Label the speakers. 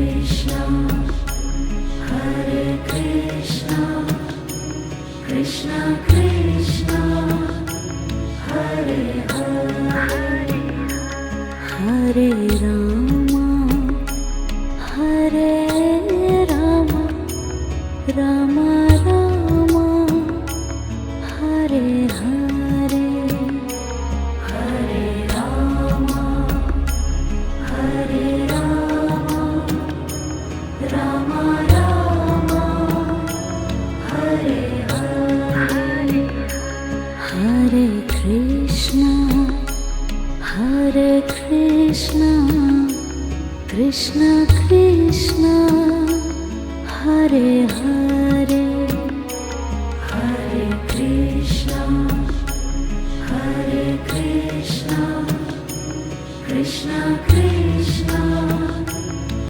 Speaker 1: Krishna, Hare Krishna, Krishna Krishna, Hare Hare, Hare Rama, Hare Rama, Rama Rama, Hare Hare, Hare Rama, Hare Rama, Rama Rama, Hare Hare, Hare Krishna, Hare Krishna, Krishna Krishna, Hare Hare, Hare Krishna, Hare Krishna, Krishna Krishna,